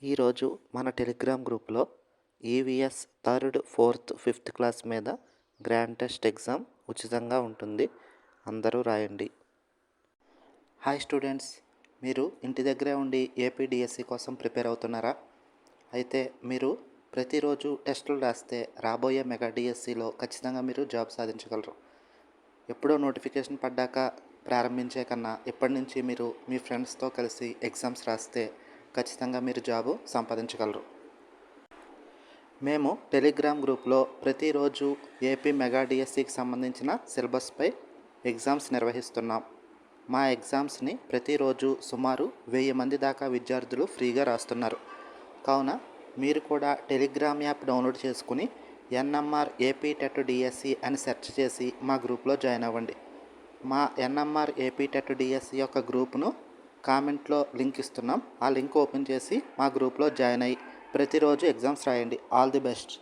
ఈరోజు మన టెలిగ్రామ్ గ్రూప్లో EVS third fourth fifth class మీద గ్రాండ్ టెస్ట్ ఎగ్జామ్ ఉచితంగా ఉంటుంది. అందరూ రాయండి. హాయ్ స్టూడెంట్స్, మీరు ఇంటి దగ్గరే ఉండి ఏపీడిఎస్సి కోసం ప్రిపేర్ అవుతున్నారా? అయితే మీరు ప్రతిరోజు టెస్టులు రాస్తే రాబోయే మెగా డిఎస్సిలో ఖచ్చితంగా మీరు జాబ్ సాధించగలరు. ఎప్పుడో నోటిఫికేషన్ పడ్డాక ప్రారంభించే కన్నా ఇప్పటి నుంచి మీరు మీ ఫ్రెండ్స్తో కలిసి ఎగ్జామ్స్ రాస్తే ఖచ్చితంగా మీరు జాబు సంపాదించగలరు. మేము టెలిగ్రామ్ గ్రూప్లో ప్రతిరోజు ఏపీ మెగా డిఎస్సికి సంబంధించిన సిలబస్పై ఎగ్జామ్స్ నిర్వహిస్తున్నాం. మా ఎగ్జామ్స్ని ప్రతిరోజు సుమారు 1000 మంది దాకా విద్యార్థులు ఫ్రీగా రాస్తున్నారు. కావున మీరు కూడా టెలిగ్రామ్ యాప్ డౌన్లోడ్ చేసుకుని ఎన్ఎంఆర్ ఏపీ టెట్ డిఎస్సి అని సెర్చ్ చేసి మా గ్రూప్లో జాయిన్ అవ్వండి. మా ఎన్ఎంఆర్ ఏపీ టెట్ డిఎస్సి యొక్క గ్రూప్ను కామెంట్లో లింక్ ఇస్తున్నాం. ఆ లింక్ ఓపెన్ చేసి మా గ్రూప్లో జాయిన్ అయ్యి ప్రతిరోజు ఎగ్జామ్స్ రాయండి. All the best.